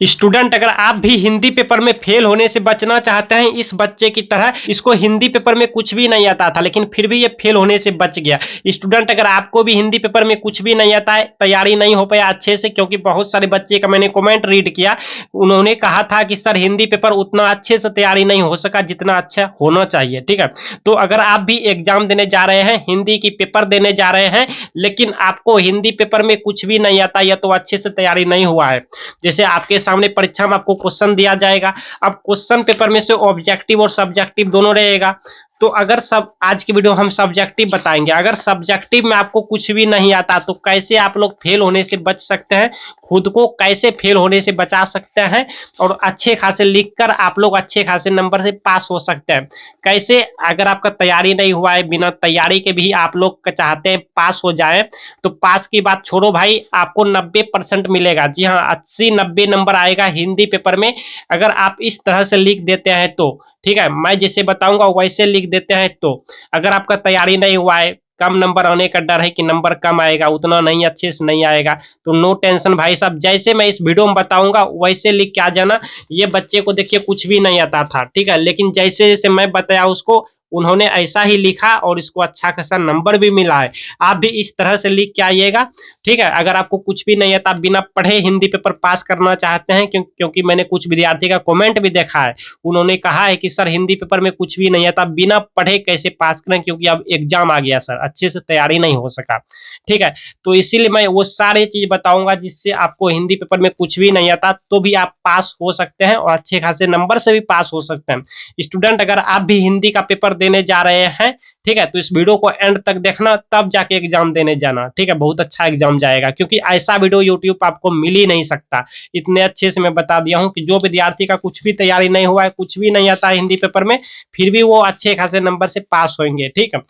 Student, अगर आप भी हिंदी पेपर में फेल होने से बचना चाहते हैं इस बच्चे की तरह, इसको हिंदी पेपर में कुछ भी नहीं आता था लेकिन फिर भी ये फेल होने से बच गया। स्टूडेंट, अगर आपको भी हिंदी पेपर में कुछ भी नहीं आता है, तैयारी नहीं हो पाया अच्छे से, क्योंकि बहुत सारे बच्चे का मैंने कमेंट रीड किया, उन्होंने कहा था कि सर हिंदी पेपर उतना अच्छे से तैयारी नहीं हो सका जितना अच्छा होना चाहिए। ठीक है, तो अगर आप भी एग्जाम देने जा रहे हैं, हिंदी की पेपर देने जा रहे हैं, लेकिन आपको हिंदी पेपर में कुछ भी नहीं आता या तो अच्छे से तैयारी नहीं हुआ है, जैसे आपके सामने परीक्षा में आपको क्वेश्चन दिया जाएगा, अब क्वेश्चन पेपर में से ऑब्जेक्टिव और सब्जेक्टिव दोनों रहेगा। तो अगर सब आज की वीडियो हम सब्जेक्टिव बताएंगे, अगर सब्जेक्टिव में आपको कुछ भी नहीं आता तो कैसे आप लोग फेल होने से बच सकते हैं, खुद को कैसे फेल होने से बचा सकते हैं और अच्छे खासे लिखकर आप लोग अच्छे खासे नंबर से पास हो सकते हैं। कैसे, अगर आपका तैयारी नहीं हुआ है, बिना तैयारी के भी आप लोग चाहते हैं पास हो जाए, तो पास की बात छोड़ो भाई, आपको 90% मिलेगा। जी हाँ, 80-90 नंबर आएगा हिंदी पेपर में अगर आप इस तरह से लिख देते हैं तो। ठीक है, मैं जैसे बताऊंगा वैसे लिख देते हैं तो। अगर आपका तैयारी नहीं हुआ है, कम नंबर आने का डर है कि नंबर कम आएगा, उतना नहीं, अच्छे से नहीं आएगा, तो नो टेंशन भाई साहब, जैसे मैं इस वीडियो में बताऊंगा वैसे लिख के आ जाना। ये बच्चे को देखिए कुछ भी नहीं आता था, ठीक है, लेकिन जैसे जैसे मैं बताया उसको, उन्होंने ऐसा ही लिखा और इसको अच्छा खासा नंबर भी मिला है। आप भी इस तरह से लिख के आइएगा। ठीक है, अगर आपको कुछ भी नहीं आता, आप बिना पढ़े हिंदी पेपर पास करना चाहते हैं, क्योंकि मैंने कुछ विद्यार्थी का कमेंट भी देखा है, उन्होंने कहा है कि सर हिंदी पेपर में कुछ भी नहीं आता, बिना पढ़े कैसे पास करें, क्योंकि अब एग्जाम आ गया सर, अच्छे से तैयारी नहीं हो सका। ठीक है, तो इसीलिए मैं वो सारी चीज बताऊंगा जिससे आपको हिंदी पेपर में कुछ भी नहीं आता तो भी आप पास हो सकते हैं और अच्छे खासे नंबर से भी पास हो सकते हैं। स्टूडेंट, अगर आप भी हिंदी का पेपर देने जा रहे हैं, ठीक है, तो इस वीडियो को एंड तक देखना, तब जाके एग्जाम देने जाना। ठीक है, बहुत अच्छा एग्जाम जाएगा, क्योंकि ऐसा वीडियो यूट्यूब पर आपको मिल ही नहीं सकता। इतने अच्छे से मैं बता दिया हूं कि जो विद्यार्थी का कुछ भी तैयारी नहीं हुआ है, कुछ भी नहीं आता है हिंदी पेपर में, फिर भी वो अच्छे खासे नंबर से पास होंगे। ठीक है,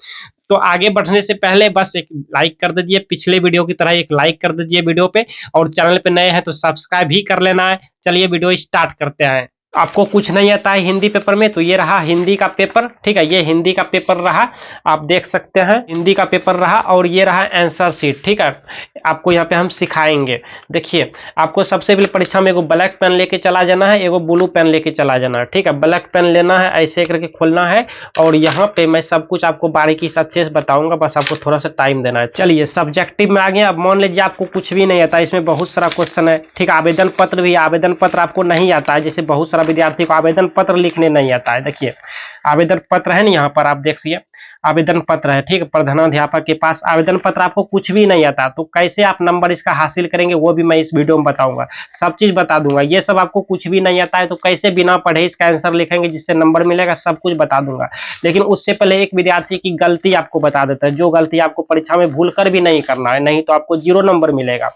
तो आगे बढ़ने से पहले बस एक लाइक कर दीजिए, पिछले वीडियो की तरह एक लाइक कर दीजिए वीडियो पे, और चैनल पे नए हैं तो सब्सक्राइब भी कर लेना है। चलिए वीडियो स्टार्ट करते हैं। आपको कुछ नहीं आता है हिंदी पेपर में, तो ये रहा हिंदी का पेपर। ठीक है, ये हिंदी का पेपर रहा, आप देख सकते हैं हिंदी का पेपर रहा, और ये रहा आंसर शीट। ठीक है, आपको यहाँ पे हम सिखाएंगे। देखिए, आपको सबसे पहले परीक्षा में एगो ब्लैक पेन लेके चला जाना है, एगो ब्लू पेन लेके चला जाना है। ठीक है, ब्लैक पेन लेना है, ऐसे करके खोलना है, और यहाँ पे मैं सब कुछ आपको बारीकी से अच्छे से बताऊंगा, बस आपको थोड़ा सा टाइम देना है। चलिए सब्जेक्टिव में आ गया। अब मान लीजिए आपको कुछ भी नहीं आता, इसमें बहुत सारा क्वेश्चन है। ठीक है, आवेदन पत्र भी, आवेदन पत्र आपको नहीं आता है, जैसे बहुत सारा विद्यार्थी को आवेदन पत्र लिखने नहीं आता है। देखिए आवेदन पत्र है ना, यहाँ पर आप देखिए आवेदन पत्र है। ठीक है, प्रधानाध्यापक के पास आवेदन पत्र, आपको कुछ भी नहीं आता तो कैसे आप नंबर इसका हासिल करेंगे वो भी मैं इस वीडियो में बताऊंगा, सब चीज बता दूंगा। ये सब आपको कुछ भी नहीं आता है तो कैसे बिना पढ़े इसका आंसर लिखेंगे जिससे नंबर मिलेगा, सब कुछ बता दूंगा। लेकिन उससे पहले एक विद्यार्थी की गलती आपको बता देता है, जो गलती आपको परीक्षा में भूल कर भी नहीं करना है, नहीं तो आपको 0 नंबर मिलेगा।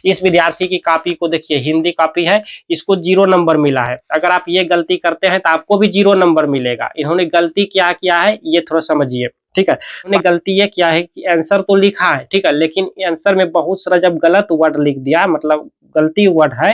इस विद्यार्थी की कॉपी को देखिए, हिंदी कॉपी है, इसको 0 नंबर मिला है। अगर आप ये गलती करते हैं तो आपको भी 0 नंबर मिलेगा। इन्होंने गलती क्या किया है ये थोड़ा समझिए। ठीक है, उन्होंने गलती ये किया है कि आंसर तो लिखा है, ठीक है, लेकिन आंसर में बहुत सारा जब गलत वर्ड लिख दिया, मतलब गलती वर्ड है,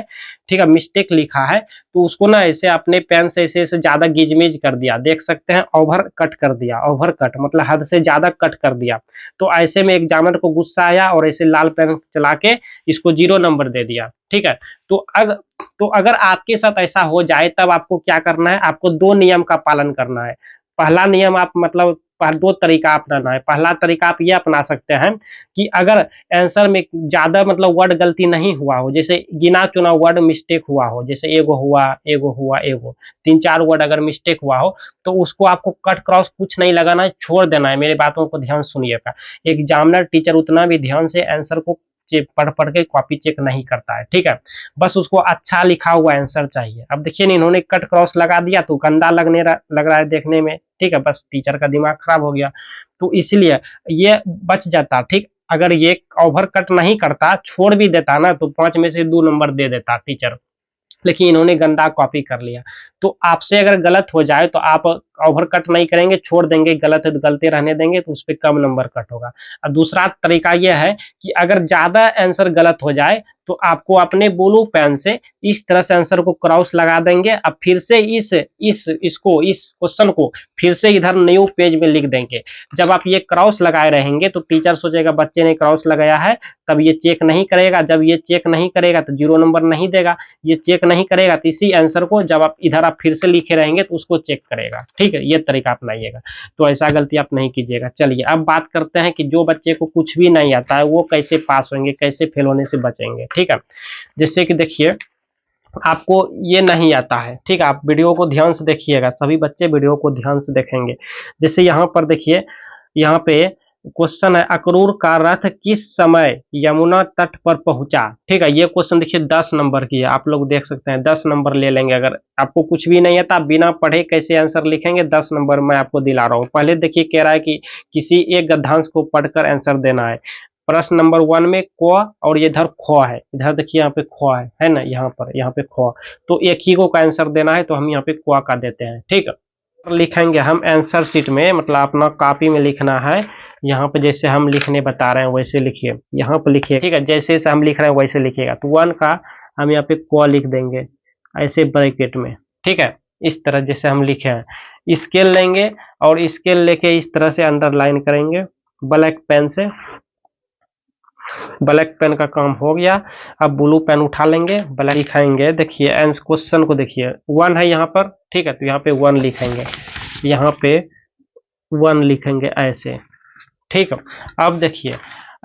ठीक है, मिस्टेक लिखा है, तो उसको ना ऐसे अपने पेन से ऐसे ऐसे ज्यादा गिजमिज कर दिया, देख सकते हैं, ओवर कट कर दिया। ओवर कट मतलब हद से ज्यादा कट कर दिया। तो ऐसे में एग्जामिनर को गुस्सा आया और ऐसे लाल पेन चला के इसको 0 नंबर दे दिया। ठीक है, तो अगर आपके साथ ऐसा हो जाए तब आपको क्या करना है, आपको 2 नियम का पालन करना है। पहला नियम आप मतलब 2 तरीका अपनाना है। पहला तरीका आप ये अपना सकते हैं कि अगर आंसर में ज्यादा मतलब वर्ड गलती नहीं हुआ हो, जैसे गिना चुना वर्ड मिस्टेक हुआ हो, जैसे एगो हुआ, एगो हुआ, एगो 3-4 वर्ड अगर मिस्टेक हुआ हो, तो उसको आपको कट क्रॉस कुछ नहीं लगाना है, छोड़ देना है। मेरे बातों को ध्यान सुनिएगा, एग्जामिनर टीचर उतना भी ध्यान से आंसर को पढ़ पढ़ के कॉपी चेक नहीं करता है। ठीक है, बस उसको अच्छा लिखा हुआ आंसर चाहिए। अब देखिए इन्होंने कट क्रॉस लगा दिया तो गंदा लग रहा है देखने में। ठीक है, बस टीचर का दिमाग खराब हो गया, तो इसलिए ये बच जाता। ठीक, अगर ये ओवर कट नहीं करता, छोड़ भी देता ना, तो 5 में से 2 नंबर दे देता टीचर, लेकिन इन्होंने गंदा कॉपी कर लिया। तो आपसे अगर गलत हो जाए तो आप ओवर कट नहीं करेंगे, छोड़ देंगे, गलत है तो गलती रहने देंगे, तो उस पर कम नंबर कट होगा। और दूसरा तरीका यह है कि अगर ज्यादा आंसर गलत हो जाए तो आपको अपने ब्लू पेन से इस तरह से आंसर को क्रॉस लगा देंगे। अब फिर से इस क्वेश्चन को फिर से इधर न्यू पेज में लिख देंगे। जब आप ये क्रॉस लगाए रहेंगे तो टीचर सोचेगा बच्चे ने क्रॉस लगाया है, तब ये चेक नहीं करेगा। जब ये चेक नहीं करेगा तो 0 नंबर नहीं देगा। ये चेक नहीं करेगा तो इसी आंसर को जब आप इधर आप फिर से लिखे रहेंगे तो उसको चेक करेगा। ठीक है, ये तरीका अपनाइएगा, तो ऐसा गलती आप नहीं कीजिएगा। चलिए अब बात करते हैं कि जो बच्चे को कुछ भी नहीं आता है वो कैसे पास होंगे, कैसे फेल होने से बचेंगे। ठीक है, जैसे कि देखिए आपको ये नहीं आता है, ठीक है, आप वीडियो को ध्यान से देखिएगा, सभी बच्चे वीडियो को ध्यान से देखेंगे। जैसे यहाँ पर देखिए, यहाँ पे क्वेश्चन है अक्रूर का रथ किस समय यमुना तट पर पहुंचा। ठीक है, ये क्वेश्चन देखिए 10 नंबर की है, आप लोग देख सकते हैं 10 नंबर ले लेंगे। अगर आपको कुछ भी नहीं आता, आप बिना पढ़े कैसे आंसर लिखेंगे, 10 नंबर मैं आपको दिला रहा हूँ। पहले देखिए कह रहा है कि किसी एक गद्यांश को पढ़कर आंसर देना है। प्रश्न नंबर 1 में क और ये इधर ख है, इधर देखिए यहाँ पे ख है ना, यहाँ पे ख, तो एक ही को का आंसर देना है, तो हम यहाँ पे क का देते हैं। ठीक है, लिखेंगे हम आंसर शीट में, मतलब अपना कॉपी में लिखना है। यहाँ पे जैसे हम लिखने बता रहे हैं वैसे लिखिए, यहाँ पे लिखिए। ठीक है, जैसे जैसे हम लिख रहे हैं वैसे लिखिएगा। तो 1 का हम यहाँ पे क लिख देंगे ऐसे ब्रैकेट में। ठीक है, इस तरह जैसे हम लिखे हैं। स्केल लेंगे और स्केल लेके इस तरह से अंडरलाइन करेंगे ब्लैक पेन से। ब्लैक पेन का काम हो गया। अब ब्लू पेन उठा लेंगे, ब्लैक लिखाएंगे। देखिए क्वेश्चन को देखिए, 1 है यहाँ पर। ठीक है, तो यहाँ पे 1 लिखेंगे, यहाँ पे 1 लिखेंगे ऐसे। ठीक है, अब देखिए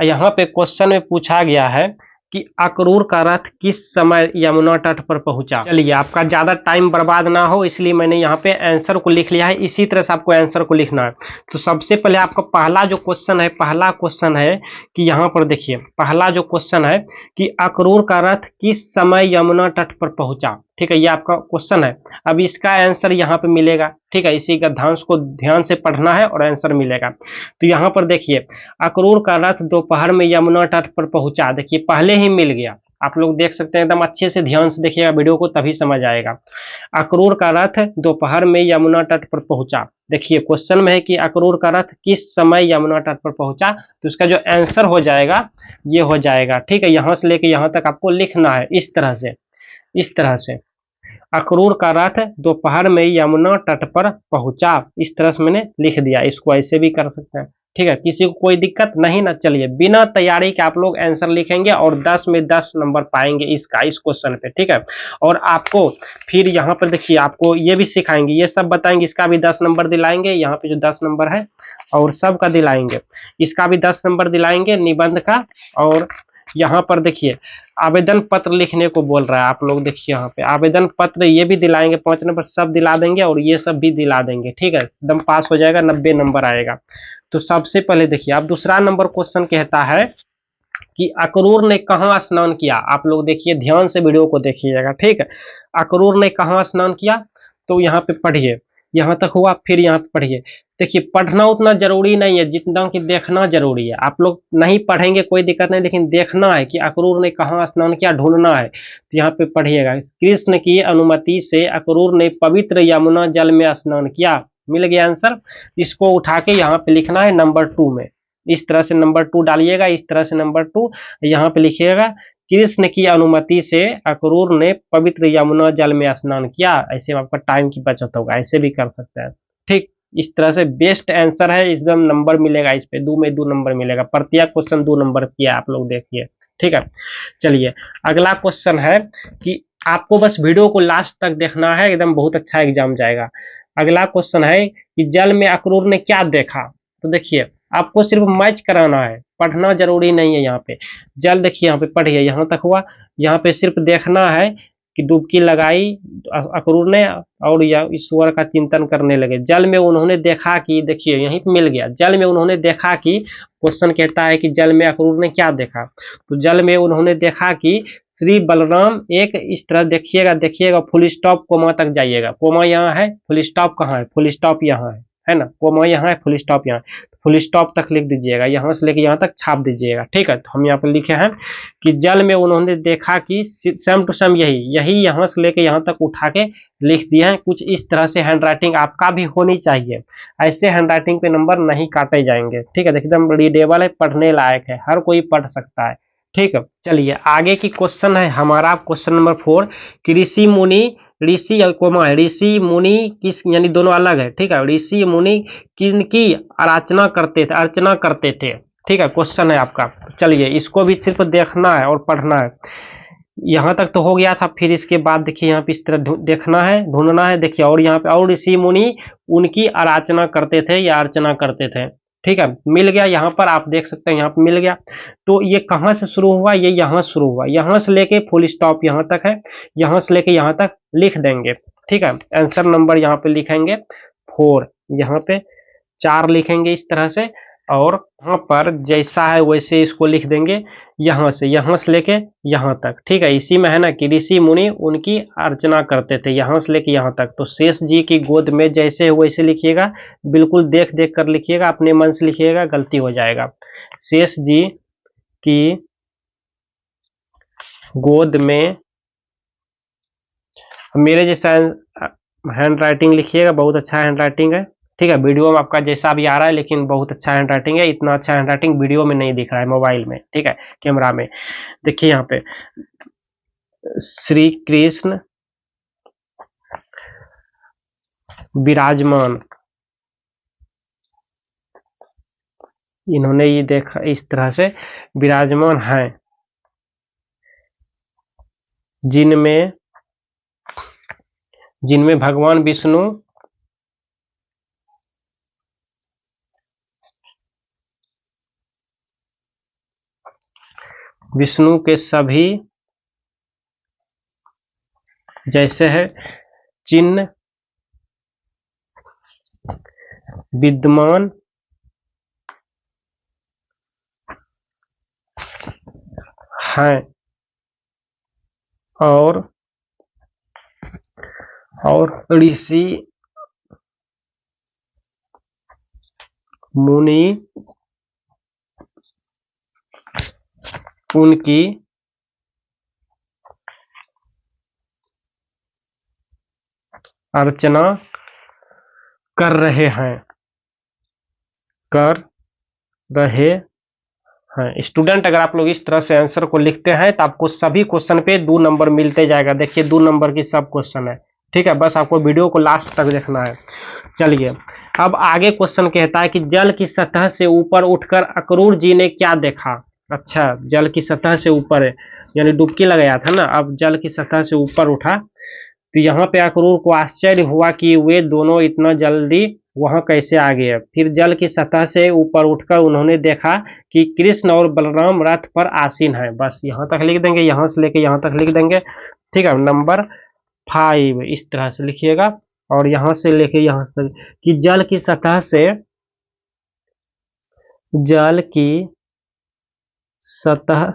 यहाँ पे क्वेश्चन में पूछा गया है कि अक्रूर का रथ किस समय यमुना तट पर पहुंचा। चलिए आपका ज्यादा टाइम बर्बाद ना हो इसलिए मैंने यहाँ पे आंसर को लिख लिया है, इसी तरह से आपको आंसर को लिखना है। तो सबसे पहले आपका पहला जो क्वेश्चन है, पहला क्वेश्चन है कि यहाँ पर देखिए, पहला जो क्वेश्चन है कि अक्रूर का रथ किस समय यमुना तट पर पहुंचा। ठीक है, ये आपका क्वेश्चन है। अब इसका आंसर यहाँ पे मिलेगा। ठीक है, इसी गद्यांश को ध्यान से पढ़ना है और आंसर मिलेगा। तो यहाँ पर देखिए अक्रूर का रथ दोपहर में यमुना तट पर पहुंचा, देखिए पहले ही मिल गया। आप लोग देख सकते हैं, एकदम अच्छे से ध्यान से देखिएगा वीडियो को, तभी समझ आएगा। अक्रूर का रथ दोपहर में यमुना तट पर पहुंचा। देखिए क्वेश्चन में है कि अक्रूर का रथ किस समय यमुना तट पर पहुंचा, तो इसका जो आंसर हो जाएगा ये हो जाएगा। ठीक है, यहाँ से लेके यहाँ तक आपको लिखना है इस तरह से, इस तरह से। अक्रूर का रथ दोपहर में यमुना तट पर पहुंचा, इस तरह से मैंने लिख दिया। इसको ऐसे भी कर सकते हैं। ठीक है, किसी को कोई दिक्कत नहीं ना। चलिए बिना तैयारी के आप लोग आंसर लिखेंगे और 10 में 10 नंबर पाएंगे इसका, इस क्वेश्चन पे। ठीक है, और आपको फिर यहाँ पर देखिए आपको ये भी सिखाएंगे, ये सब बताएंगे, इसका भी 10 नंबर दिलाएंगे। यहाँ पे जो 10 नंबर है और सब का दिलाएंगे, इसका भी 10 नंबर दिलाएंगे निबंध का। और यहाँ पर देखिए आवेदन पत्र लिखने को बोल रहा है, आप लोग देखिए यहाँ पे आवेदन पत्र ये भी दिलाएंगे, 5 नंबर सब दिला देंगे और ये सब भी दिला देंगे। ठीक है, एकदम पास हो जाएगा, 90 नंबर आएगा। तो सबसे पहले देखिए, अब दूसरा नंबर क्वेश्चन कहता है कि अक्रूर ने कहाँ स्नान किया। आप लोग देखिए ध्यान से वीडियो को देखिएगा। ठीक है, अक्रूर ने कहाँ स्नान किया, तो यहाँ पे पढ़िए, यहाँ तक हुआ, फिर यहाँ पे पढ़िए। देखिए पढ़ना उतना जरूरी नहीं है जितना कि देखना जरूरी है। आप लोग नहीं पढ़ेंगे कोई दिक्कत नहीं, लेकिन देखना है कि अक्रूर ने कहाँ स्नान किया, ढूंढना है। तो यहाँ पे पढ़िएगा, कृष्ण की अनुमति से अक्रूर ने पवित्र यमुना जल में स्नान किया। मिल गया आंसर। इसको उठा के यहाँ पे लिखना है नंबर 2 में, इस तरह से नंबर 2 डालिएगा, इस तरह से नंबर 2 यहाँ पे लिखिएगा, कृष्ण की अनुमति से अक्रूर ने पवित्र यमुना जल में स्नान किया। ऐसे आपका टाइम की बचत होगा, ऐसे भी कर सकते हैं। ठीक, इस तरह से बेस्ट आंसर है, एकदम नंबर मिलेगा इस पे, 2 में 2 नंबर मिलेगा। प्रत्येक क्वेश्चन 2 नंबर किया, आप लोग देखिए। ठीक है, चलिए अगला क्वेश्चन है कि आपको बस वीडियो को लास्ट तक देखना है, एकदम बहुत अच्छा एग्जाम जाएगा। अगला क्वेश्चन है कि जल में अक्रूर ने क्या देखा। तो देखिए आपको सिर्फ मैच कराना है, पढ़ना जरूरी नहीं है। यहाँ पे जल देखिए, यहाँ पे पढ़िए, यहाँ तक हुआ। यहाँ पे सिर्फ देखना है कि डुबकी लगाई अक्रूर ने और या ईश्वर का चिंतन करने लगे। जल में उन्होंने देखा कि, देखिए यहीं पे मिल गया, जल में उन्होंने देखा कि, क्वेश्चन कहता है कि जल में अक्रूर ने क्या देखा। तो जल में उन्होंने देखा कि श्री बलराम, एक इस तरह देखिएगा, देखिएगा फुल स्टॉप कोमा तक जाइएगा। कोमा यहाँ है, फुल स्टॉप कहाँ है, फुल स्टॉप यहाँ है ना, कोमा यहाँ है, फुल स्टॉप यहाँ है। फुल स्टॉप तक लिख दीजिएगा, यहाँ से लेके यहाँ तक छाप दीजिएगा। ठीक है, तो हम यहाँ पर लिखे हैं कि जल में उन्होंने देखा कि, सेम टू सेम यही यहाँ से लेके यहाँ तक उठा के लिख दिए हैं। कुछ इस तरह से हैंडराइटिंग आपका भी होनी चाहिए, ऐसे हैंडराइटिंग पे नंबर नहीं काटे जाएंगे। ठीक है, एकदम रीडेबल है, पढ़ने लायक है, हर कोई पढ़ सकता है। ठीक है, चलिए आगे की क्वेश्चन है हमारा क्वेश्चन नंबर 4 कि ऋषि मुनि, ऋषि और कोमा है, ऋषि मुनि किस, यानी दोनों अलग है, ठीक है, ऋषि मुनि किनकी अर्चना करते थे, अर्चना करते थे, ठीक है, क्वेश्चन है आपका। चलिए इसको भी सिर्फ देखना है और पढ़ना है। यहाँ तक तो हो गया था, फिर इसके बाद देखिए यहाँ पे इस तरह देखना है, ढूंढना है, देखिए और यहाँ पे और ऋषि मुनि उनकी आराधना करते थे या अर्चना करते थे, ठीक है, मिल गया यहाँ पर, आप देख सकते हैं यहाँ पे मिल गया। तो ये कहाँ से शुरू हुआ, ये यहाँ शुरू हुआ, यहाँ से लेके फुल स्टॉप यहाँ तक है, यहाँ से लेके यहाँ तक लिख देंगे, ठीक है, आंसर नंबर यहाँ पे लिखेंगे 4, यहाँ पे 4 लिखेंगे इस तरह से, और यहाँ पर जैसा है वैसे इसको लिख देंगे, यहाँ से लेके यहाँ तक, ठीक है, इसी में है ना कि ऋषि मुनि उनकी अर्चना करते थे, यहाँ से लेके यहाँ तक। तो शेष जी की गोद में जैसे है वैसे लिखिएगा, बिल्कुल देख देख कर लिखिएगा, अपने मन से लिखिएगा, गलती हो जाएगा। शेष जी की गोद में, मेरे जैसा हैंड राइटिंग लिखिएगा, बहुत अच्छा हैंड राइटिंग है, ठीक है, वीडियो में आपका जैसा भी आ रहा है, लेकिन बहुत अच्छा हैंड राइटिंग है, इतना अच्छा हैंड राइटिंग वीडियो में नहीं दिख रहा है, मोबाइल में, ठीक है, कैमरा में। देखिए यहाँ पे श्री कृष्ण विराजमान, इन्होंने ये देखा इस तरह से विराजमान है, जिनमें जिनमें भगवान विष्णु विष्णु के सभी जैसे है चिन्ह विद्यमान हैं, और ऋषि मुनि उनकी अर्चना कर रहे हैं, कर रहे हैं। स्टूडेंट अगर आप लोग इस तरह से आंसर को लिखते हैं तो आपको सभी क्वेश्चन पे 2 नंबर मिलते जाएगा। देखिए 2 नंबर की सब क्वेश्चन है, ठीक है, बस आपको वीडियो को लास्ट तक देखना है। चलिए अब आगे क्वेश्चन कहता है कि जल की सतह से ऊपर उठकर अक्रूर जी ने क्या देखा। अच्छा, जल की सतह से ऊपर है, यानी डुबकी लगाया था ना, अब जल की सतह से ऊपर उठा, तो यहाँ पे अक्रूर को आश्चर्य हुआ कि वे दोनों इतना जल्दी वहां कैसे आ गए। फिर जल की सतह से ऊपर उठकर उन्होंने देखा कि कृष्ण और बलराम रथ पर आसीन हैं। बस यहाँ तक लिख देंगे, यहाँ से लेके यहाँ तक लिख देंगे, ठीक है। नंबर 5 इस तरह से लिखिएगा, और यहाँ से लेके यहाँ तक कि जल की सतह से, जल की सतह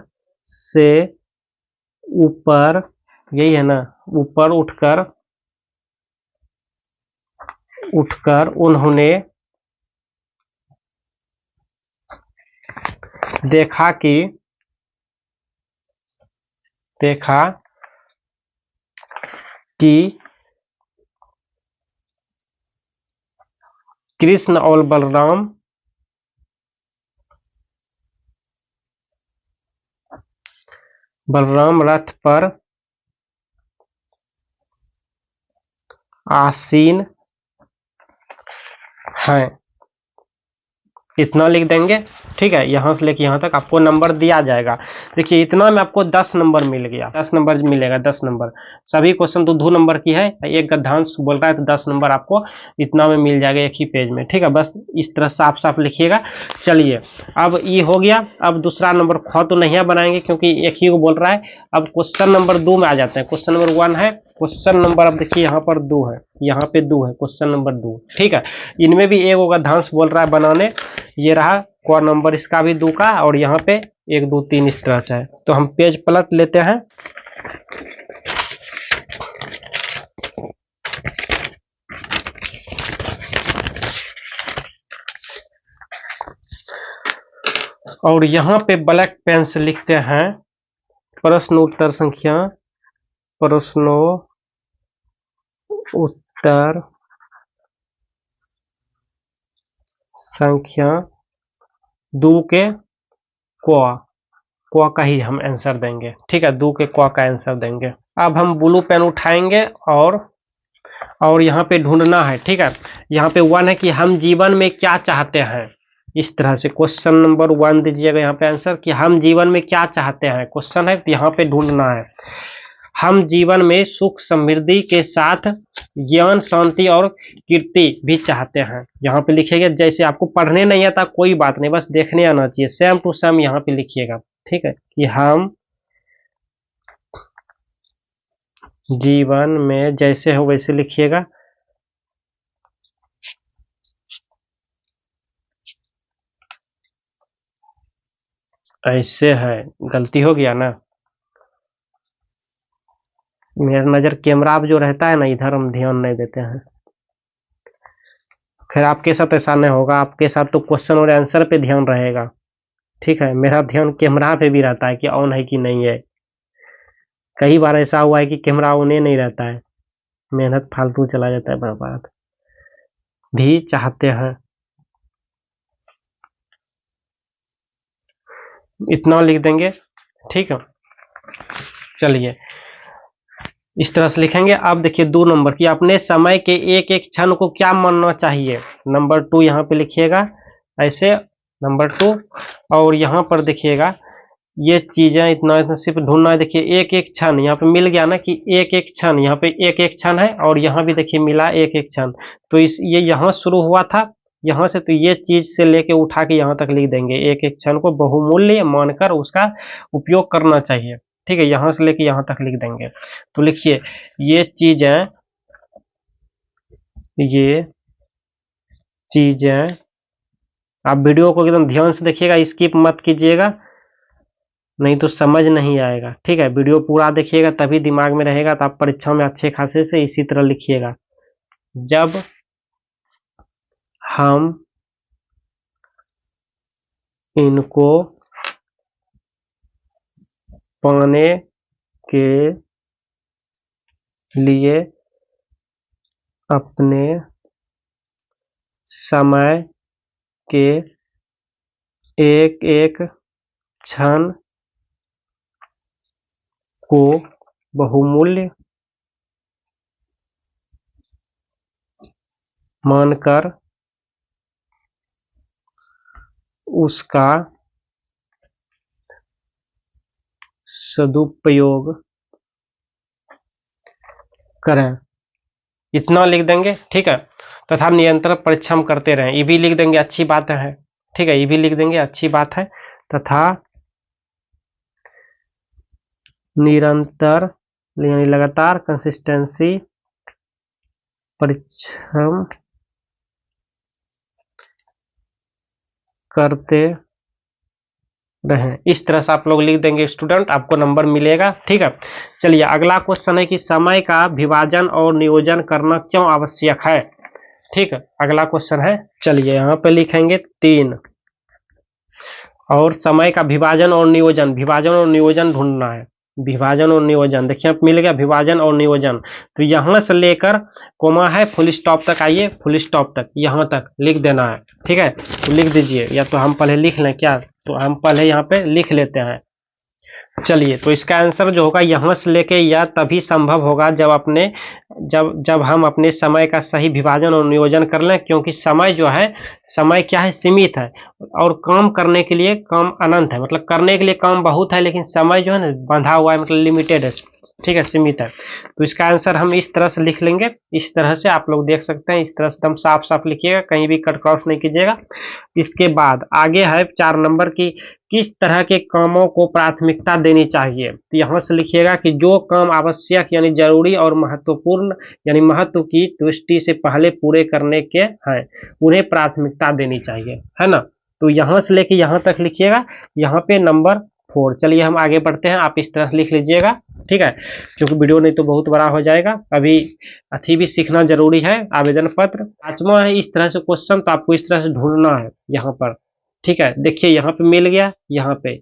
से ऊपर, यही है ना, ऊपर उठकर उन्होंने देखा कि कृष्ण और बलराम रथ पर आसीन हैं। इतना लिख देंगे, ठीक है, यहाँ से लेके यहाँ तक आपको नंबर दिया जाएगा। देखिए इतना में आपको 10 नंबर मिल गया, 10 नंबर मिलेगा, 10 नंबर। सभी क्वेश्चन तो 2 नंबर की है, एक गद्यांश बोल रहा है तो 10 नंबर आपको इतना में मिल जाएगा एक ही पेज में, ठीक है, बस इस तरह साफ साफ लिखिएगा। चलिए अब ये हो गया, अब दूसरा नंबर ख तो नहीं बनाएंगे क्योंकि एक ही को बोल रहा है। अब क्वेश्चन नंबर 2 में आ जाते हैं। क्वेश्चन नंबर 1 है, क्वेश्चन नंबर अब देखिए यहाँ पर 2 है, यहाँ पे 2 है, क्वेश्चन नंबर 2, ठीक है। इनमें भी एक गद्यांश बोल रहा है बनाने, ये रहा क नंबर इसका भी 2 का, और यहाँ पे 1 2 3 इस तरह से है। तो हम पेज पलट लेते हैं। और यहाँ पे ब्लैक पेन से लिखते हैं प्रश्न उत्तर संख्या, प्रश्नों उत्तर संख्या 2 के क, क का ही हम आंसर देंगे। ठीक है, 2 के क का आंसर देंगे। अब हम ब्लू पेन उठाएंगे और यहाँ पे ढूंढना है। ठीक है, यहाँ पे 1 है कि हम जीवन में क्या चाहते हैं। इस तरह से क्वेश्चन नंबर 1 दीजिएगा यहाँ पे आंसर कि हम जीवन में क्या चाहते हैं। क्वेश्चन है तो यहाँ पे ढूंढना है। हम जीवन में सुख समृद्धि के साथ ज्ञान शांति और कीर्ति भी चाहते हैं। यहाँ पे लिखिएगा, जैसे आपको पढ़ने नहीं आता कोई बात नहीं, बस देखने आना चाहिए, सेम टू सेम यहाँ पे लिखिएगा। ठीक है, कि हम जीवन में, जैसे हो वैसे लिखिएगा। ऐसे है, गलती हो गया ना, मेरा नजर कैमरा अब जो रहता है ना इधर, हम ध्यान नहीं देते हैं। खैर आपके साथ ऐसा नहीं होगा, आपके साथ तो क्वेश्चन और आंसर पे ध्यान रहेगा। ठीक है, मेरा ध्यान कैमरा पे भी रहता है कि ऑन है कि नहीं है। कई बार ऐसा हुआ है कि कैमरा ऑन ही नहीं रहता है, मेहनत फालतू चला जाता है बर्बाद। भी चाहते हैं, इतना लिख देंगे। ठीक है, चलिए इस तरह से लिखेंगे। अब देखिए 2 नंबर की, अपने समय के एक एक क्षण को क्या मानना चाहिए। नंबर 2 यहाँ पे लिखिएगा ऐसे, नंबर 2। और यहाँ पर देखिएगा ये चीजें इतना सिर्फ ढूंढना है। देखिए एक एक क्षण यहाँ पे मिल गया ना कि एक एक क्षण, यहाँ पे एक एक क्षण है और यहाँ भी देखिए मिला एक एक क्षण। तो इस ये यहाँ शुरू हुआ था यहाँ से, तो ये चीज से लेके उठा के यहाँ तक लिख देंगे। एक एक क्षण को बहुमूल्य मानकर उसका उपयोग करना चाहिए। ठीक है, यहाँ से लेके यहाँ तक लिख देंगे। तो लिखिए ये चीजें आप वीडियो को एकदम ध्यान से देखिएगा, स्किप मत कीजिएगा, नहीं तो समझ नहीं आएगा। ठीक है, वीडियो पूरा देखिएगा तभी दिमाग में रहेगा, तो आप परीक्षा में अच्छे खासे से इसी तरह लिखिएगा। जब हम इनको पाने के लिए अपने समय के एक एक क्षण को बहुमूल्य मानकर उसका सदुपयोग करें। इतना लिख देंगे। ठीक है, तथा निरंतर परिश्रम करते रहें, ये भी लिख देंगे, अच्छी बात है। ठीक है, ये भी लिख देंगे, अच्छी बात है। तथा निरंतर यानी लगातार, कंसिस्टेंसी, परिश्रम करते रहें। इस तरह से आप लोग लिख देंगे स्टूडेंट, आपको नंबर मिलेगा। ठीक है, चलिए अगला क्वेश्चन है कि समय का विभाजन और नियोजन करना क्यों आवश्यक है। ठीक है, अगला क्वेश्चन है, चलिए यहाँ पे लिखेंगे 3 और समय का विभाजन और नियोजन ढूंढना है। विभाजन और नियोजन देखिए आप मिल गया, विभाजन और नियोजन। तो यहां से लेकर कोमा है फुल स्टॉप तक, आइए फुल स्टॉप तक यहां तक लिख देना है। ठीक है, तो लिख दीजिए, या तो हम पहले लिख लें क्या, तो हम पहले यहाँ पे लिख लेते हैं। चलिए, तो इसका आंसर जो होगा यहाँ से लेके यह तभी संभव होगा जब हम अपने समय का सही विभाजन और नियोजन कर लें, क्योंकि समय जो है, समय क्या है, सीमित है और काम करने के लिए काम अनंत है। मतलब करने के लिए काम बहुत है, लेकिन समय जो है ना बंधा हुआ है, मतलब लिमिटेड है। ठीक है, सीमित है। तो इसका आंसर हम इस तरह से लिख लेंगे। इस तरह से आप लोग देख सकते हैं, इस तरह से एकदम साफ साफ लिखिएगा, कहीं भी कट क्रॉस नहीं कीजिएगा। इसके बाद आगे है 4 नंबर की, किस तरह के कामों को प्राथमिकता देनी चाहिए। तो यहाँ से लिखिएगा कि जो काम आवश्यक यानी जरूरी और महत्वपूर्ण यानी महत्व की दृष्टि से पहले पूरे करने के हैं, उन्हें प्राथमिकता देनी चाहिए, है ना। तो यहाँ से लेके यहाँ तक लिखिएगा, यहाँ पे नंबर 4। चलिए हम आगे बढ़ते हैं, आप इस तरह से लिख लीजिएगा। ठीक है, क्योंकि वीडियो नहीं तो बहुत बड़ा हो जाएगा, अभी अथी भी सीखना जरूरी है, आवेदन पत्र। 5वां है इस तरह से क्वेश्चन, तो आपको इस तरह से ढूंढना है यहाँ पर। ठीक है, देखिए यहाँ पे मिल गया, यहाँ पे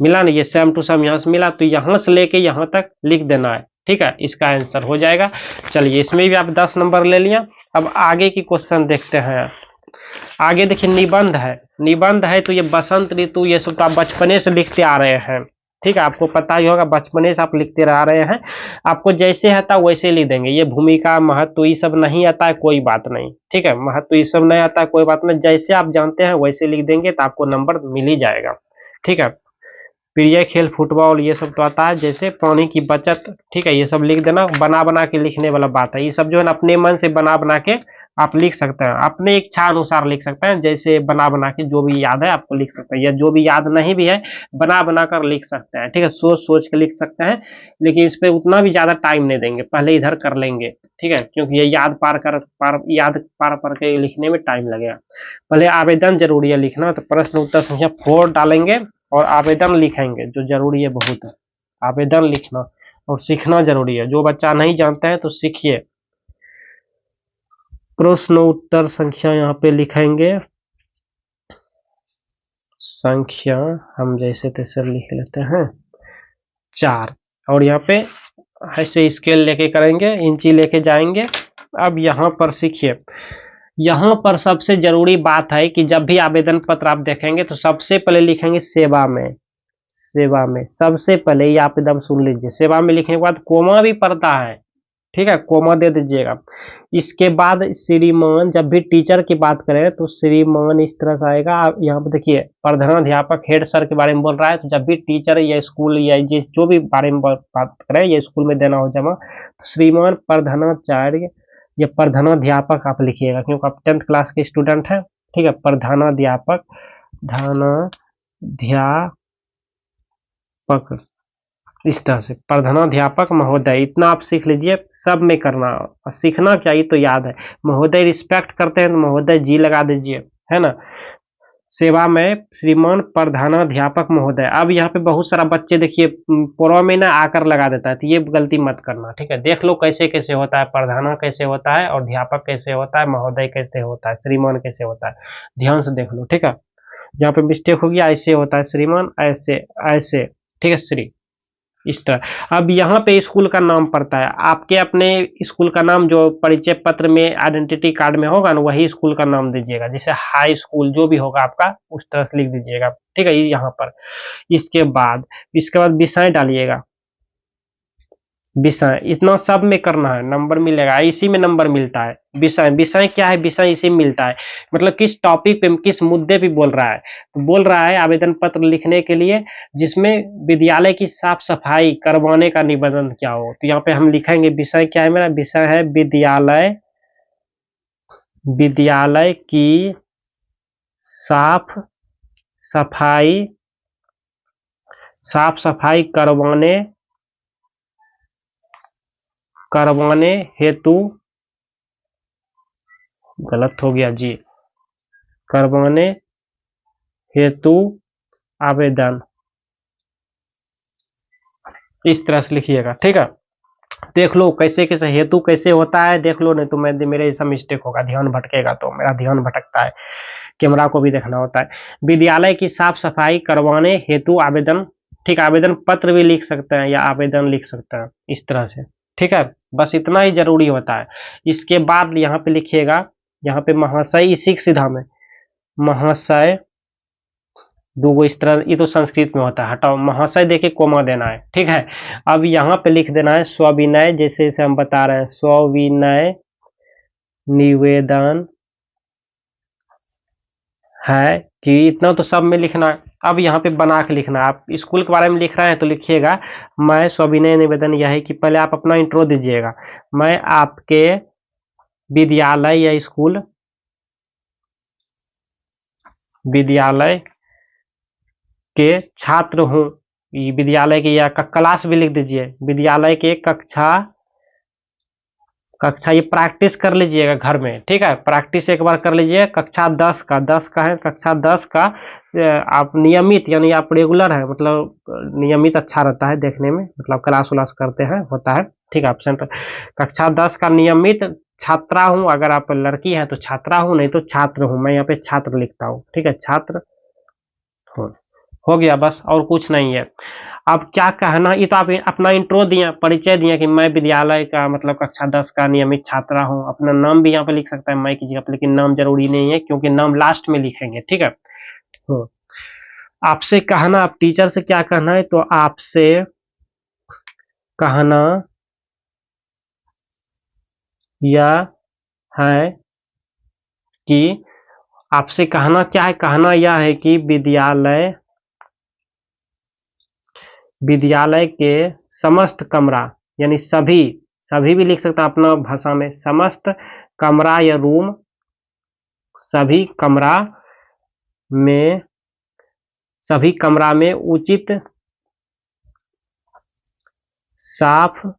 मिला नहीं, ये सेम टू सेम यहाँ से मिला, तो यहाँ से लेके यहाँ तक लिख देना है। ठीक है, इसका आंसर हो जाएगा। चलिए इसमें भी आप 10 नंबर ले लिया। अब आगे की क्वेश्चन देखते हैं। आगे देखिए निबंध है, निबंध है तो ये बसंत ऋतु ये सब तो आप बचपने से लिखते आ रहे हैं, ठीक है, आपको पता ही होगा, बचपने से आप लिखते आ रहे हैं, आपको जैसे आता वैसे लिख देंगे। ये भूमिका महत्व ये सब नहीं आता है कोई बात नहीं, ठीक है, महत्व ये सब नहीं आता है कोई बात नहीं, जैसे आप जानते हैं वैसे लिख देंगे तो आपको नंबर मिल ही जाएगा, ठीक है। प्रिय खेल फुटबॉल ये सब तो आता है, जैसे पानी की बचत, ठीक है, ये सब लिख देना, बना बना के लिखने वाला बात है, ये सब जो है ना अपने मन से बना बना के आप लिख सकते हैं, अपने इच्छा अनुसार लिख सकते हैं, जैसे बना बना के जो भी याद है आपको लिख सकते हैं, या जो भी याद नहीं भी है बना बना कर लिख सकते हैं, ठीक है, सोच सोच के लिख सकते हैं, लेकिन इस पे उतना भी ज्यादा टाइम नहीं देंगे, पहले इधर कर लेंगे, ठीक है, क्योंकि ये याद पार के लिखने में टाइम लगेगा। पहले आवेदन जरूरी है लिखना, तो प्रश्न उत्तर संख्या 4 डालेंगे और आवेदन लिखेंगे, जो जरूरी है बहुत है, आवेदन लिखना और सीखना जरूरी है, जो बच्चा नहीं जानता है तो सीखिए। प्रश्न उत्तर संख्या यहाँ पे लिखेंगे, संख्या हम जैसे तैसे लिख लेते हैं 4, और यहाँ पे ऐसे स्केल लेके करेंगे, इंची लेके जाएंगे। अब यहाँ पर सीखिए, यहाँ पर सबसे जरूरी बात है कि जब भी आवेदन पत्र आप देखेंगे तो सबसे पहले लिखेंगे सेवा में, सेवा में सबसे पहले ये आप एकदम सुन लीजिए, सेवा में लिखने के बाद कोमा भी पड़ता है, ठीक है, कोमा दे दीजिएगा। इसके बाद श्रीमान, जब भी टीचर की बात करें तो श्रीमान इस तरह से आएगा। आप यहाँ पे देखिए प्रधानाध्यापक हेड सर के बारे में बोल रहा है, तो जब भी टीचर या स्कूल या जिस जो भी बारे में बात करें या स्कूल में देना हो जमा, तो श्रीमान प्रधानाचार्य या प्रधानाध्यापक आप लिखिएगा, क्योंकि आप 10th क्लास के स्टूडेंट हैं, ठीक है, प्रधानाध्यापक, प्रधानाध्यापक इस तरह से, प्रधानाध्यापक महोदय, इतना आप सीख लीजिए, सब में करना सीखना चाहिए तो याद है। महोदय रिस्पेक्ट करते हैं तो महोदय जी लगा दीजिए, है ना। सेवा में श्रीमान प्रधानाध्यापक महोदय। अब यहाँ पे बहुत सारा बच्चे देखिए पूर्व में ना आकर लगा देता है, तो ये गलती मत करना, ठीक है, देख लो कैसे कैसे होता है, प्रधाना कैसे होता है और अध्यापक कैसे होता है, महोदय कैसे होता है, श्रीमान कैसे होता है, ध्यान से देख लो, ठीक है। यहाँ पे मिस्टेक हो गया, ऐसे होता है श्रीमान, ऐसे ऐसे, ठीक है, श्री इस तरह। अब यहाँ पे स्कूल का नाम पड़ता है, आपके अपने स्कूल का नाम जो परिचय पत्र में आइडेंटिटी कार्ड में होगा ना, वही स्कूल का नाम दीजिएगा, जैसे हाई स्कूल जो भी होगा आपका उस तरह से लिख दीजिएगा, ठीक है, यहाँ पर। इसके बाद विषय डालिएगा, विषय इतना सब में करना है, नंबर मिलेगा, इसी में नंबर मिलता है। विषय, विषय क्या है, विषय इसी में मिलता है, मतलब किस टॉपिक पे किस मुद्दे पे बोल रहा है, तो बोल रहा है आवेदन पत्र लिखने के लिए जिसमें विद्यालय की साफ सफाई करवाने का निबंधन क्या हो, तो यहाँ पे हम लिखेंगे विषय क्या है, मेरा विषय है विद्यालय, विद्यालय की साफ सफाई, साफ सफाई करवाने हेतु, गलत हो गया जी, करवाने हेतु आवेदन, इस तरह से लिखिएगा, ठीक है। देख लो कैसे कैसे हेतु कैसे होता है, देख लो, नहीं तो मैं मेरे ऐसा मिस्टेक होगा, ध्यान भटकेगा, तो मेरा ध्यान भटकता है, कैमरा को भी देखना होता है। विद्यालय की साफ सफाई करवाने हेतु आवेदन, ठीक, आवेदन पत्र भी लिख सकते हैं या आवेदन लिख सकते हैं इस तरह से, ठीक है, बस इतना ही जरूरी होता है। इसके बाद यहाँ पे लिखिएगा, यहाँ पे महाशय, इसी सीधा में महाशय, दो इस तरह, ये तो संस्कृत में होता है, हटाओ, महाशय देके कोमा देना है, ठीक है। अब यहाँ पे लिख देना है स्वविनय, जैसे जैसे हम बता रहे हैं, स्वविनय निवेदन है कि इतना तो सब में लिखना है। अब यहाँ पे बना के लिखना, आप स्कूल के बारे में लिख रहे हैं तो लिखिएगा, मैं सविनय निवेदन यह है कि पहले आप अपना इंट्रो दीजिएगा, मैं आपके विद्यालय या स्कूल, विद्यालय के छात्र हूँ, विद्यालय के या क्लास भी लिख दीजिए, विद्यालय के कक्षा, ये प्रैक्टिस कर लीजिएगा घर में, ठीक है, प्रैक्टिस एक बार कर लीजिए, कक्षा 10 का, 10 का है, कक्षा 10 का आप नियमित, यानी आप रेगुलर है, मतलब नियमित अच्छा रहता है देखने में, मतलब क्लास उलास करते हैं, होता है, ठीक है, एब्सेंट, कक्षा 10 का नियमित छात्रा हूँ, अगर आप लड़की है तो छात्रा हूँ, नहीं तो छात्र हूँ, मैं यहाँ पे छात्र लिखता हूँ, ठीक है, छात्र हूँ, हो गया बस, और कुछ नहीं है। अब क्या कहना, ये तो आप अपना इंट्रो दिया, परिचय दिया कि मैं विद्यालय का मतलब कक्षा 10 का नियमित छात्रा हूँ। अपना नाम भी यहाँ पे लिख सकता है मैं की जगह पे, लेकिन नाम जरूरी नहीं है क्योंकि नाम लास्ट में लिखेंगे, ठीक है। तो आपसे कहना, आप टीचर से क्या कहना है, तो आपसे कहना यह है कि, आपसे कहना क्या है, कहना यह है कि विद्यालय के समस्त कमरा, यानी सभी, सभी भी लिख सकता अपना भाषा में, समस्त कमरा या रूम, सभी कमरा में, सभी कमरा में उचित साफ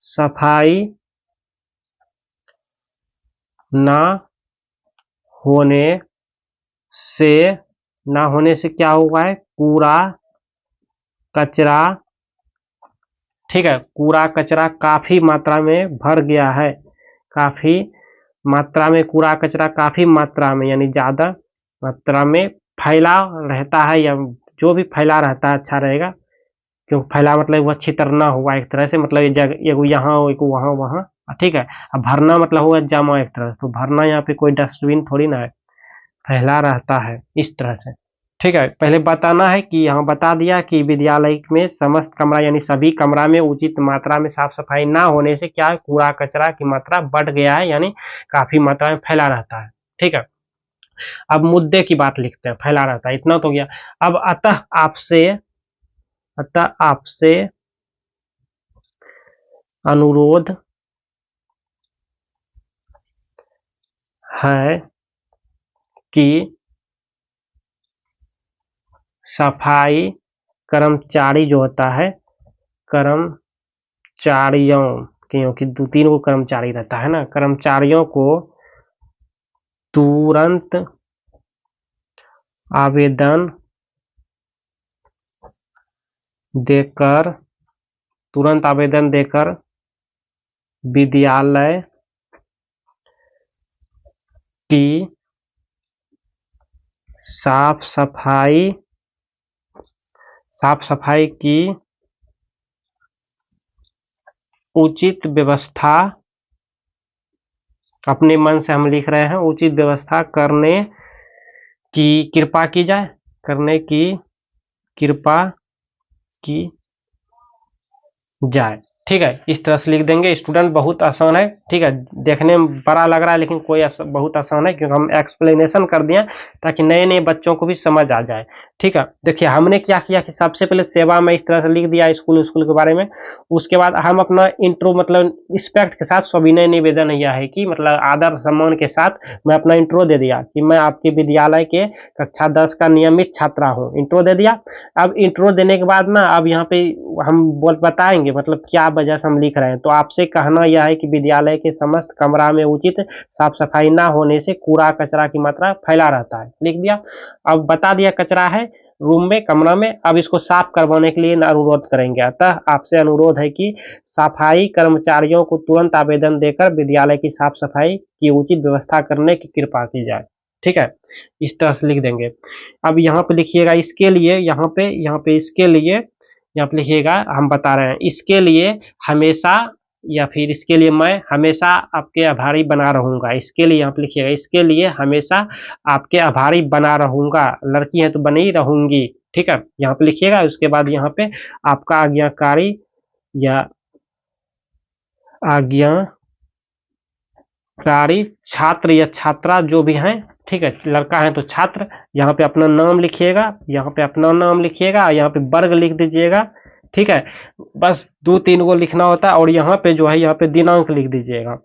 सफाई ना होने से, ना होने से क्या हुआ है, कूड़ा कचरा, ठीक है, कूड़ा कचरा काफी मात्रा में भर गया है, काफी मात्रा में कूड़ा कचरा काफी मात्रा में यानी ज्यादा मात्रा में फैला रहता है, या जो भी फैला रहता है अच्छा रहेगा, क्योंकि फैला मतलब वो अच्छी तरह ना हुआ एक तरह से, मतलब ये जगह एक यहाँ एक वहाँ वहाँ, ठीक है। अब भरना मतलब हुआ जमा एक तरह से, तो भरना यहाँ पे कोई डस्टबिन थोड़ी ना है, फैला रहता है इस तरह से, ठीक है। पहले बताना है कि यहाँ बता दिया कि विद्यालय में समस्त कमरा यानी सभी कमरा में उचित मात्रा में साफ सफाई ना होने से क्या कूड़ा कचरा की मात्रा बढ़ गया है, यानी काफी मात्रा में फैला रहता है, ठीक है। अब मुद्दे की बात लिखते हैं, फैला रहता है इतना तो गया। अब अतः आपसे अनुरोध है कि सफाई कर्मचारी जो होता है, कर्मचारियों, क्योंकि 2-3 को कर्मचारी रहता है ना, कर्मचारियों को तुरंत आवेदन देकर विद्यालय की साफ सफाई की उचित व्यवस्था, अपने मन से हम लिख रहे हैं, उचित व्यवस्था करने की कृपा की जाए, करने की कृपा की जाए, ठीक है। इस तरह से लिख देंगे स्टूडेंट, बहुत आसान है, ठीक है। देखने में बड़ा लग रहा है लेकिन बहुत आसान है, क्योंकि हम एक्सप्लेनेशन कर दिए ताकि नए नए बच्चों को भी समझ आ जाए, ठीक है। देखिए हमने क्या किया कि सबसे पहले सेवा में इस तरह से लिख दिया स्कूल के बारे में, उसके बाद हम अपना इंट्रो मतलब रिस्पेक्ट के साथ सविनय निवेदन यह है कि मतलब आदर सम्मान के साथ मैं अपना इंट्रो दे दिया कि मैं आपके विद्यालय के कक्षा 10 का नियमित छात्रा हूँ, इंट्रो दे दिया। अब इंट्रो देने के बाद ना, अब यहाँ पे हम बताएंगे मतलब क्या वजह से हम लिख रहे हैं, तो आपसे कहना यह है कि विद्यालय के समस्त कमरा में उचित साफ सफाई ना होने से कूड़ा कचरा की मात्रा फैला रहता है, लिख दिया। अब बता दिया कचरा है रूम में, कमरा में, अब इसको साफ करवाने के लिए अनुरोध करेंगे। अतः आपसे अनुरोध है कि सफाई कर्मचारियों को तुरंत आवेदन देकर विद्यालय की साफ सफाई की उचित व्यवस्था करने की कृपा की जाए, ठीक है। इस तरह से लिख देंगे। अब यहाँ पे लिखिएगा इसके लिए, यहाँ पे इसके लिए, यहाँ पे लिखिएगा हम बता रहे हैं, इसके लिए हमेशा, या फिर इसके लिए मैं हमेशा आपके आभारी बना रहूंगा, इसके लिए यहाँ पे लिखिएगा, इसके लिए हमेशा आपके आभारी बना रहूंगा, लड़की है तो बनी रहूंगी, ठीक है। यहाँ पे लिखिएगा, उसके बाद यहाँ पे आपका आज्ञाकारी या आज्ञाकारी छात्र या छात्रा जो भी हैं, ठीक है, लड़का है तो छात्र, यहाँ पे अपना नाम लिखिएगा, यहाँ पे अपना नाम लिखिएगा, यहाँ पे वर्ग लिख दीजिएगा, ठीक है। बस 2-3 को लिखना होता है, और यहाँ पे जो है यहाँ पे दिनांक लिख दीजिएगा,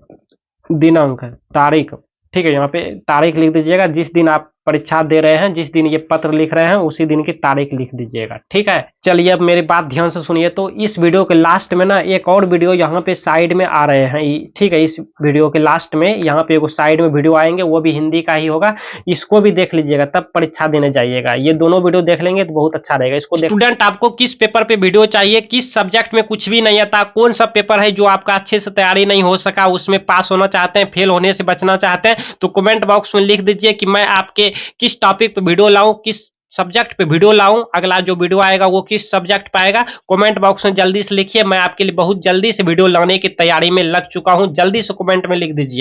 दिनांक तारीख, ठीक है। यहाँ पे तारीख लिख दीजिएगा, जिस दिन आप परीक्षा दे रहे हैं, जिस दिन ये पत्र लिख रहे हैं उसी दिन की तारीख लिख दीजिएगा, ठीक है। चलिए अब मेरी बात ध्यान से सुनिए, तो इस वीडियो के लास्ट में ना एक और वीडियो यहाँ पे साइड में आ रहे हैं, ठीक है। इस वीडियो के लास्ट में यहाँ पे एक साइड में वीडियो आएंगे, वो भी हिंदी का ही होगा, इसको भी देख लीजिएगा, तब परीक्षा देने जाइएगा। ये दोनों वीडियो देख लेंगे तो बहुत अच्छा रहेगा। इसको स्टूडेंट आपको किस पेपर पे वीडियो चाहिए, किस सब्जेक्ट में कुछ भी नहीं आता, कौन सा पेपर है जो आपका अच्छे से तैयारी नहीं हो सका, उसमें पास होना चाहते हैं, फेल होने से बचना चाहते हैं, तो कमेंट बॉक्स में लिख दीजिए कि मैं आपके किस टॉपिक पे वीडियो लाऊं, किस सब्जेक्ट पे वीडियो लाऊं। अगला जो वीडियो आएगा वो किस सब्जेक्ट पे आएगा, कमेंट बॉक्स में जल्दी से लिखिए। मैं आपके लिए बहुत जल्दी से वीडियो लाने की तैयारी में लग चुका हूं, जल्दी से कमेंट में लिख दीजिए।